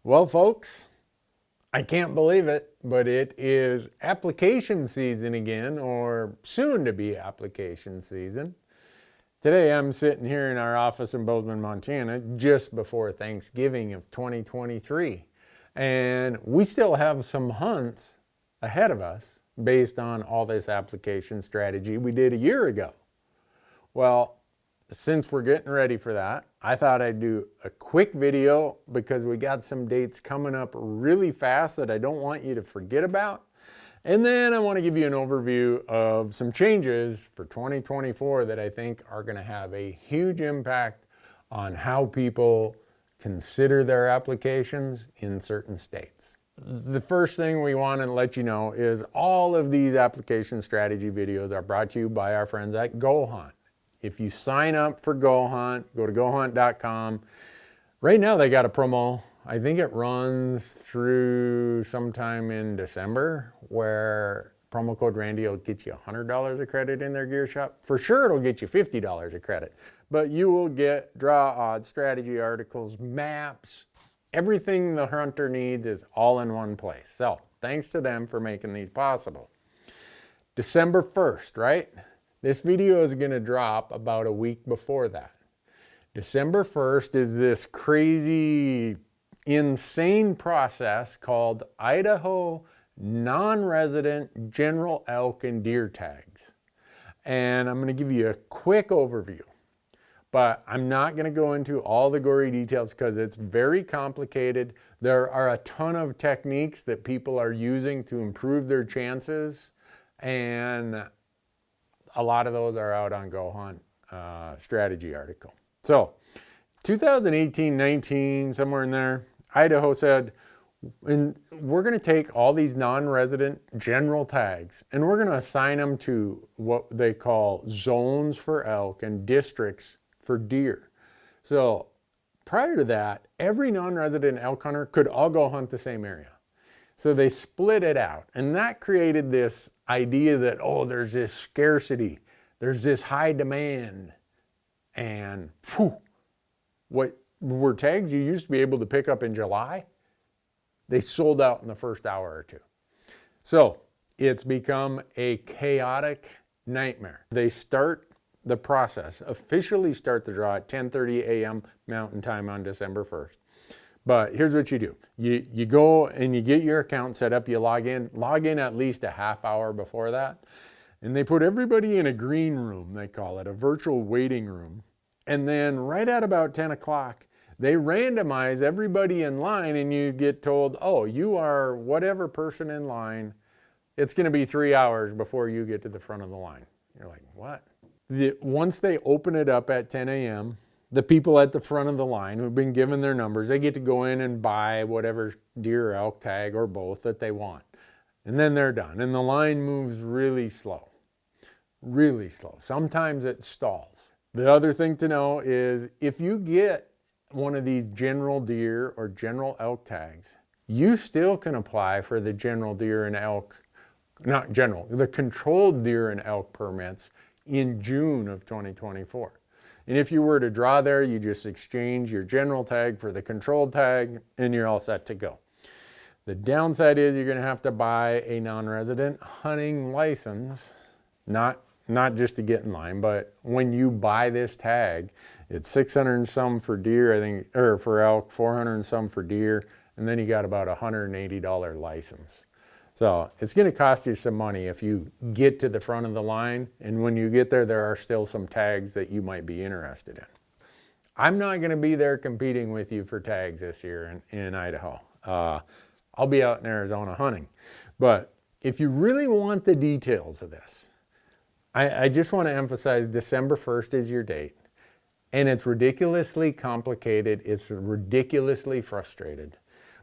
Well, folks, I can't believe it, but it is application season again, or soon to be application season. Today I'm sitting here in our office in Bozeman, Montana, just before Thanksgiving of 2023. And we still have some hunts ahead of us based on all this application strategy we did a year ago. Well, since we're getting ready for that, I thought I'd do a quick video because we got some dates coming up really fast that I don't want you to forget about. And then I want to give you an overview of some changes for 2024 that I think are going to have a huge impact on how people consider their applications in certain states. The first thing we want to let you know is all of these application strategy videos are brought to you by our friends at Go Hunt. If you sign up for Go Hunt, go to gohunt.com. Right now they got a promo. I think it runs through sometime in December where promo code Randy will get you $100 of credit in their gear shop. For sure it'll get you $50 of credit, but you will get draw odds, strategy articles, maps, everything the hunter needs is all in one place. So thanks to them for making these possible. December 1st, right? This video is going to drop about a week before that. December 1st is this crazy, insane process called Idaho non-resident general elk and deer tags. And I'm going to give you a quick overview, but I'm not going to go into all the gory details because it's very complicated. There are a ton of techniques that people are using to improve their chances, and a lot of those are out on Go Hunt strategy article. So 2018-19, somewhere in there, Idaho said, and we're going to take all these non-resident general tags and we're going to assign them to what they call zones for elk and districts for deer. So prior to that, every non-resident elk hunter could all go hunt the same area. So they split it out, and that created this idea that, oh, there's this scarcity, there's this high demand, and what were tags you used to be able to pick up in July, they sold out in the first hour or two. So it's become a chaotic nightmare. They start the process, officially start the draw at 10:30 a.m. Mountain Time on December 1st. But here's what you do. You go and you get your account set up, you log in at least a half hour before that. And they put everybody in a green room, they call it, a virtual waiting room. And then right at about 10 o'clock, they randomize everybody in line and you get told, oh, you are whatever person in line. It's going to be 3 hours before you get to the front of the line. You're like, what? Once they open it up at 10 a.m., the people at the front of the line who've been given their numbers, they get to go in and buy whatever deer or elk tag or both that they want. And then they're done. And the line moves really slow, really slow. Sometimes it stalls. The other thing to know is if you get one of these general deer or general elk tags, you still can apply for the general deer and elk, not general, the controlled deer and elk permits in June of 2024. And if you were to draw there, you just exchange your general tag for the controlled tag and you're all set to go. The downside is you're going to have to buy a non-resident hunting license, not just to get in line, but when you buy this tag, it's 600 and some for deer, I think, or for elk, 400 and some for deer, and then you got about a $180 license. So it's going to cost you some money if you get to the front of the line, and when you get there, there are still some tags that you might be interested in. I'm not going to be there competing with you for tags this year in Idaho. I'll be out in Arizona hunting. But if you really want the details of this, I just want to emphasize December 1st is your date, and it's ridiculously complicated. It's ridiculously frustrated.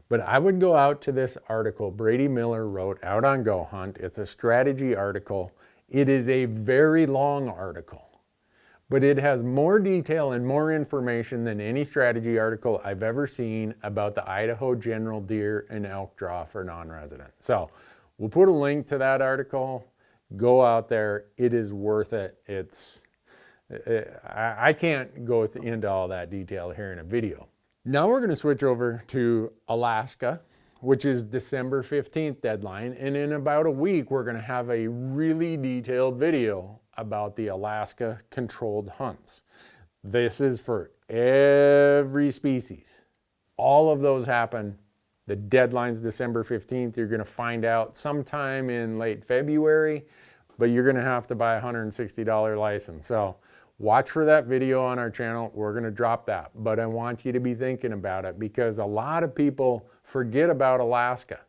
But I would go out to this article Brady Miller wrote out on Go Hunt. It's a strategy article. It is a very long article, but it has more detail and more information than any strategy article I've ever seen about the Idaho general deer and elk draw for non-resident. So we'll put a link to that article. Go out there. It is worth it. I can't go into all that detail here in a video. Now we're going to switch over to Alaska, which is December 15th deadline. And in about a week, we're going to have a really detailed video about the Alaska controlled hunts. This is for every species. All of those happen. The deadline's December 15th. You're going to find out sometime in late February, but you're going to have to buy a $160 license. So watch for that video on our channel. We're going to drop that, but I want you to be thinking about it because a lot of people forget about Alaska.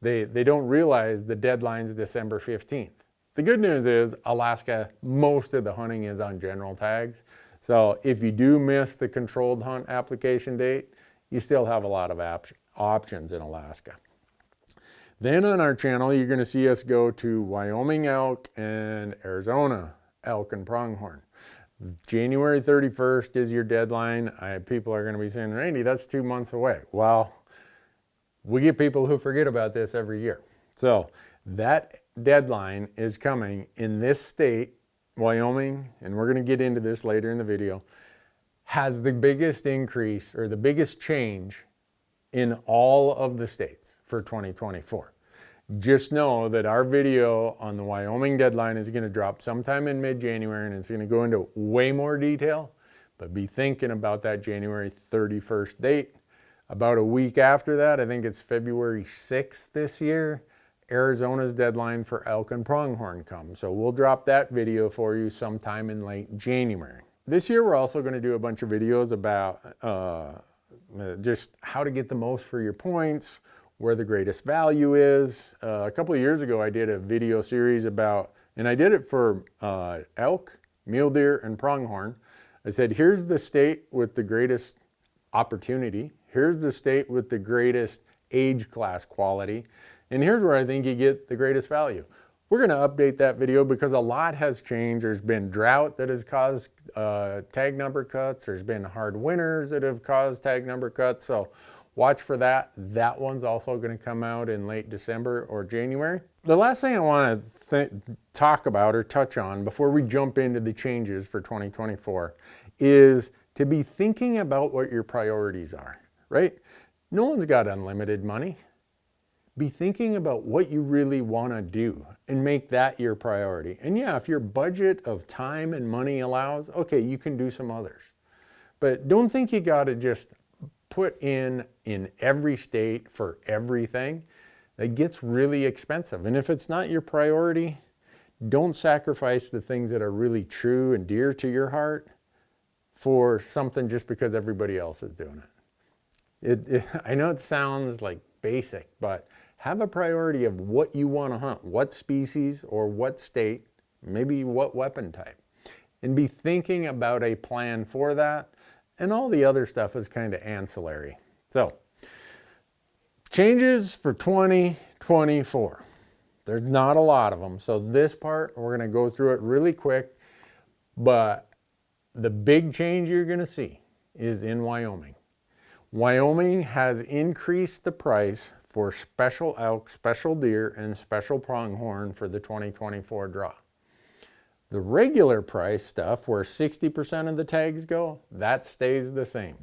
They don't realize the deadline's December 15th. The good news is Alaska, most of the hunting is on general tags. So if you do miss the controlled hunt application date, you still have a lot of options in Alaska. Then on our channel, you're going to see us go to Wyoming elk and Arizona elk and pronghorn. January 31st is your deadline. People are going to be saying, Randy, that's 2 months away. Well, we get people who forget about this every year. So that deadline is coming in this state, Wyoming, and we're going to get into this later in the video, has the biggest increase or the biggest change in all of the states for 2024. Just know that our video on the Wyoming deadline is going to drop sometime in mid-January, and it's going to go into way more detail, but be thinking about that January 31st date. About a week after that, I think it's February 6th this year, Arizona's deadline for elk and pronghorn comes. So we'll drop that video for you sometime in late January. This year, we're also going to do a bunch of videos about just how to get the most for your points, where the greatest value is. A couple of years ago, I did a video series about, and I did it for elk, mule deer, and pronghorn. I said, here's the state with the greatest opportunity. Here's the state with the greatest age class quality. And here's where I think you get the greatest value. We're going to update that video because a lot has changed. There's been drought that has caused tag number cuts. There's been hard winters that have caused tag number cuts. So watch for that. That one's also going to come out in late December or January. The last thing I want to talk about or touch on before we jump into the changes for 2024 is to be thinking about what your priorities are, right? No one's got unlimited money. Be thinking about what you really want to do and make that your priority. And yeah, if your budget of time and money allows, okay, you can do some others. But don't think you got to just put in every state for everything. That gets really expensive. And if it's not your priority, don't sacrifice the things that are really true and dear to your heart for something just because everybody else is doing it. I know it sounds like basic, but have a priority of what you want to hunt, what species or what state, maybe what weapon type, and be thinking about a plan for that. And all the other stuff is kind of ancillary. So, changes for 2024. There's not a lot of them. So this part, we're going to go through it really quick. But the big change you're going to see is in Wyoming. Wyoming has increased the price for special elk, special deer, and special pronghorn for the 2024 draw. The regular price stuff, where 60% of the tags go, that stays the same.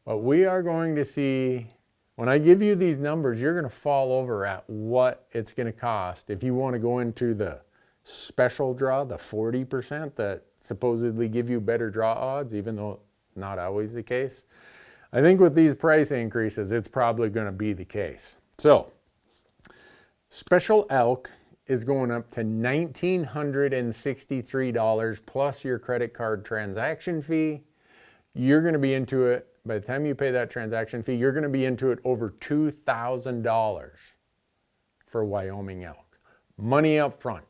But we are going to see, when I give you these numbers, you're going to fall over at what it's going to cost if you want to go into the special draw, the 40% that supposedly give you better draw odds, even though not always the case. I think with these price increases, it's probably going to be the case. So, special elk is going up to $1,963 plus your credit card transaction fee. You're going to be into it, by the time you pay that transaction fee, you're going to be into it over $2,000 for Wyoming elk. Money up front.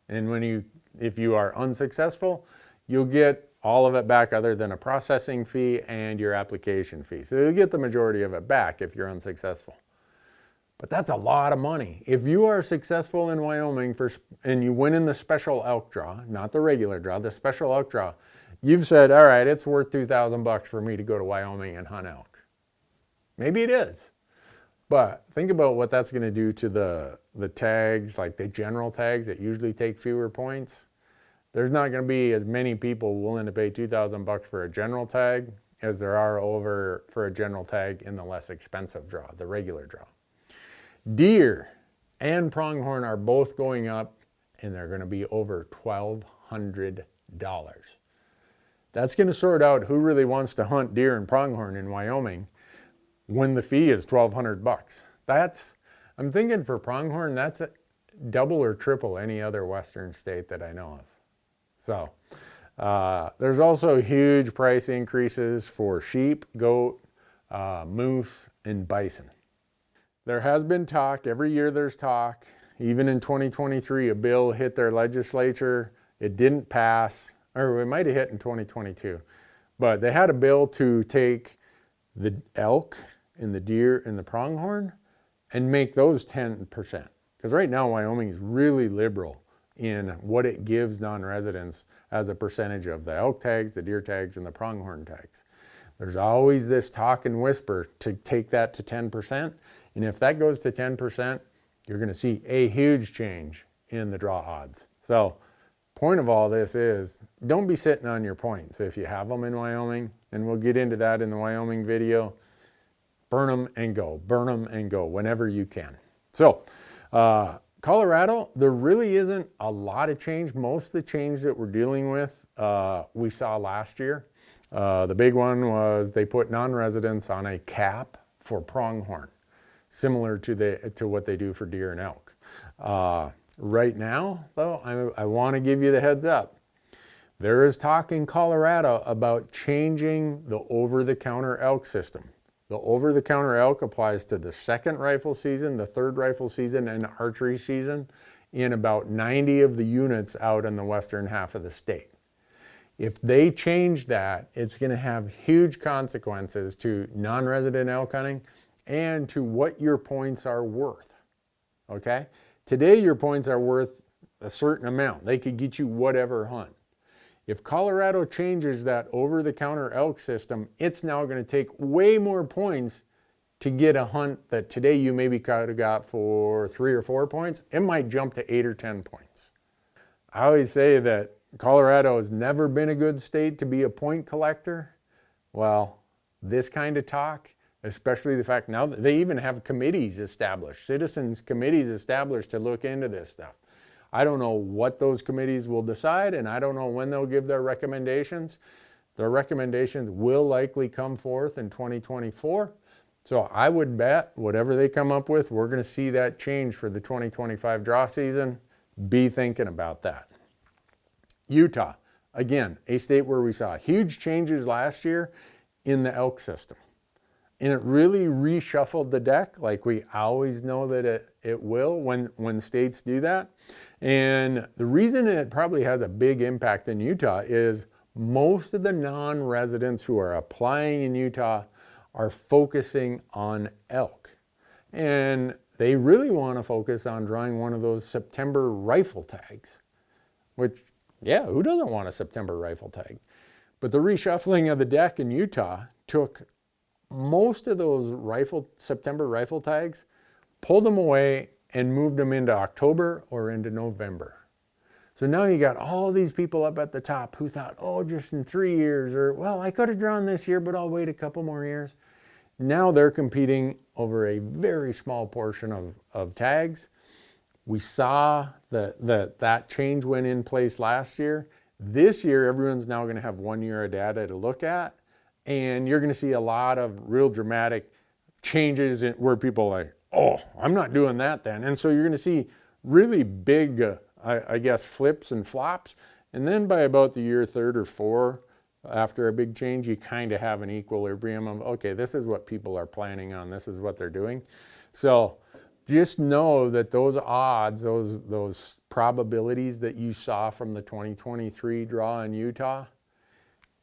And if you are unsuccessful, you'll get all of it back other than a processing fee and your application fee. So you'll get the majority of it back if you're unsuccessful. But that's a lot of money. If you are successful in Wyoming and you win in the special elk draw, not the regular draw, the special elk draw, you've said, all right, it's worth $2,000 for me to go to Wyoming and hunt elk. Maybe it is. But think about what that's going to do to the tags, like the general tags that usually take fewer points. There's not going to be as many people willing to pay $2,000 for a general tag as there are over for a general tag in the less expensive draw, the regular draw. Deer and pronghorn are both going up, and they're going to be over $1,200. That's going to sort out who really wants to hunt deer and pronghorn in Wyoming when the fee is $1,200. I'm thinking for pronghorn, that's double or triple any other Western state that I know of. So there's also huge price increases for sheep, goat, moose, and bison. There has been talk, every year there's talk. Even in 2023, a bill hit their legislature. It didn't pass, or it might have hit in 2022. But they had a bill to take the elk and the deer and the pronghorn and make those 10%. Because right now, Wyoming is really liberal in what it gives non-residents as a percentage of the elk tags, the deer tags, and the pronghorn tags. There's always this talk and whisper to take that to 10%. And if that goes to 10%, you're going to see a huge change in the draw odds. So point of all this is don't be sitting on your points. If you have them in Wyoming, and we'll get into that in the Wyoming video, burn them and go whenever you can. So Colorado, there really isn't a lot of change. Most of the change that we're dealing with, we saw last year. The big one was they put non-residents on a cap for pronghorn, similar to what they do for deer and elk. Right now, though, I want to give you the heads up. There is talk in Colorado about changing the over-the-counter elk system. The over-the-counter elk applies to the second rifle season, the third rifle season, and archery season in about 90 of the units out in the western half of the state. If they change that, it's going to have huge consequences to non-resident elk hunting and to what your points are worth, okay? Today, your points are worth a certain amount. They could get you whatever hunt. If Colorado changes that over-the-counter elk system, it's now going to take way more points to get a hunt that today you maybe could have got for 3 or 4 points. It might jump to 8 or 10 points. I always say that Colorado has never been a good state to be a point collector. Well, this kind of talk, especially the fact now that they even have committees established, citizens committees established to look into this stuff. I don't know what those committees will decide, and I don't know when they'll give their recommendations. Their recommendations will likely come forth in 2024. So I would bet whatever they come up with, we're going to see that change for the 2025 draw season. Be thinking about that. Utah, again, a state where we saw huge changes last year in the elk system. And it really reshuffled the deck like we always know that it will when states do that. And the reason it probably has a big impact in Utah is most of the non-residents who are applying in Utah are focusing on elk. And they really want to focus on drawing one of those September rifle tags, which, yeah, who doesn't want a September rifle tag? But the reshuffling of the deck in Utah took most of those September rifle tags, pulled them away and moved them into October or into November. So now you got all these people up at the top who thought, oh, just in 3 years, or, well, I could have drawn this year, but I'll wait a couple more years. Now they're competing over a very small portion of tags. We saw that change went in place last year. This year, everyone's now going to have 1 year of data to look at. And you're going to see a lot of real dramatic changes where people are like, oh, I'm not doing that then. And so you're going to see really big, I guess, flips and flops. And then by about the year 3rd or 4th, after a big change, you kind of have an equilibrium of, okay, this is what people are planning on. This is what they're doing. So just know that those odds, those probabilities that you saw from the 2023 draw in Utah,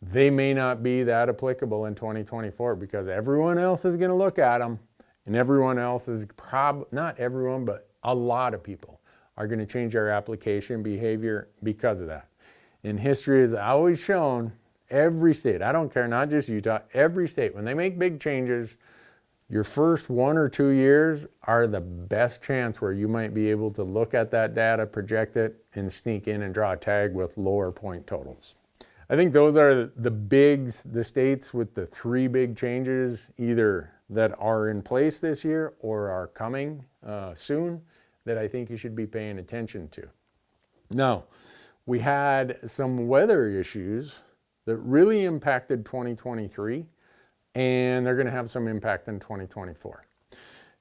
they may not be that applicable in 2024 because everyone else is going to look at them, and everyone else is not everyone, but a lot of people are going to change their application behavior because of that. And history has always shown every state, I don't care, not just Utah, every state, when they make big changes, your first 1 or 2 years are the best chance where you might be able to look at that data, project it, and sneak in and draw a tag with lower point totals. I think those are the bigs, the states with the three big changes, either that are in place this year or are coming soon, that I think you should be paying attention to. Now, we had some weather issues that really impacted 2023, and they're going to have some impact in 2024.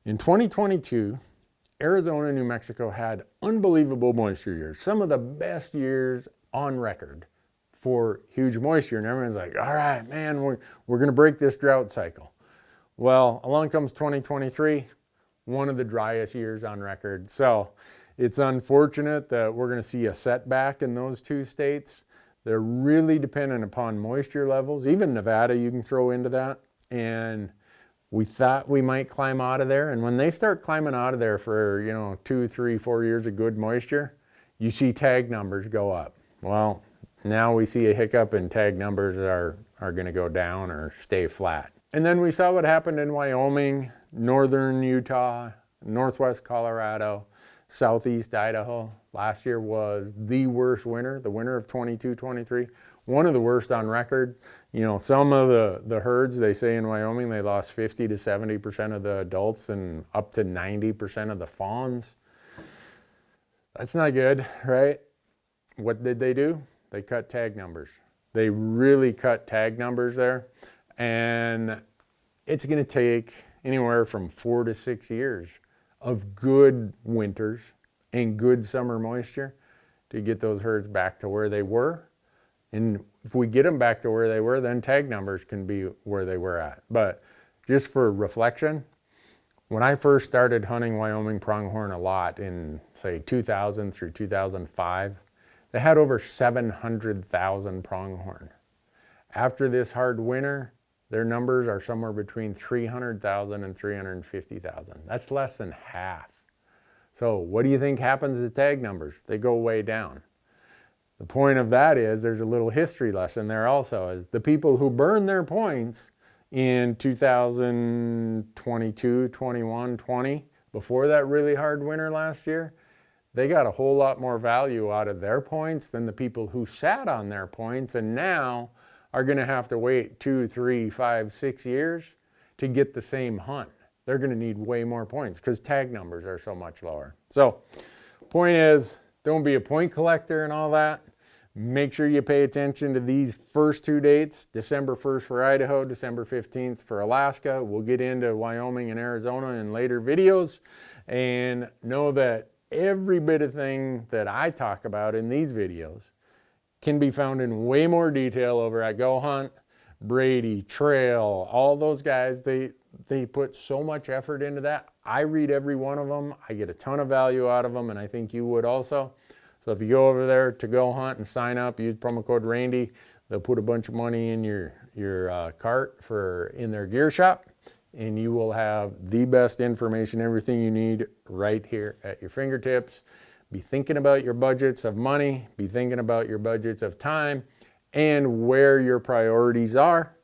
In 2022, Arizona and New Mexico had unbelievable moisture years, some of the best years on record for huge moisture. And everyone's like, all right, man, we're going to break this drought cycle. Well, along comes 2023, one of the driest years on record. So it's unfortunate that we're going to see a setback in those two states. They're really dependent upon moisture levels. Even Nevada, you can throw into that. And we thought we might climb out of there. And when they start climbing out of there for, 2, 3, 4 years of good moisture, you see tag numbers go up. Well, now we see a hiccup and tag numbers are going to go down or stay flat. And then we saw what happened in Wyoming, northern Utah, northwest Colorado, southeast Idaho. Last year was the worst winter, the winter of 22-23, one of the worst on record. Some of the herds, they say in Wyoming, they lost 50 to 70% of the adults and up to 90% of the fawns. That's not good, right? What did they do? They cut tag numbers. They really cut tag numbers there. And it's going to take anywhere from 4 to 6 years of good winters and good summer moisture to get those herds back to where they were. And if we get them back to where they were, then tag numbers can be where they were at. But just for reflection, when I first started hunting Wyoming pronghorn a lot in, say, 2000 through 2005, they had over 700,000 pronghorn. After this hard winter, their numbers are somewhere between 300,000 and 350,000. That's less than half. So what do you think happens to tag numbers? They go way down. The point of that is there's a little history lesson there also. Is the people who burned their points in 2022, 21, 20, before that really hard winter last year, they got a whole lot more value out of their points than the people who sat on their points and now are going to have to wait 2, 3, 5, 6 years to get the same hunt. They're going to need way more points because tag numbers are so much lower. So, point is, don't be a point collector and all that. Make sure you pay attention to these first two dates, December 1st for Idaho, December 15th for Alaska. We'll get into Wyoming and Arizona in later videos. And know that every bit of thing that I talk about in these videos can be found in way more detail over at Go Hunt, Brady, Trail, all those guys. They put so much effort into that. I read every one of them. I get a ton of value out of them, and I think you would also. So if you go over there to Go Hunt and sign up, use promo code Randy, they'll put a bunch of money in your cart in their gear shop, and you will have the best information, everything you need right here at your fingertips. Be thinking about your budgets of money, be thinking about your budgets of time, and where your priorities are.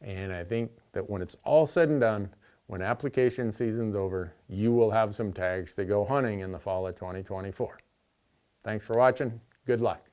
And I think that when it's all said and done, when application season's over, you will have some tags to go hunting in the fall of 2024. Thanks for watching. Good luck.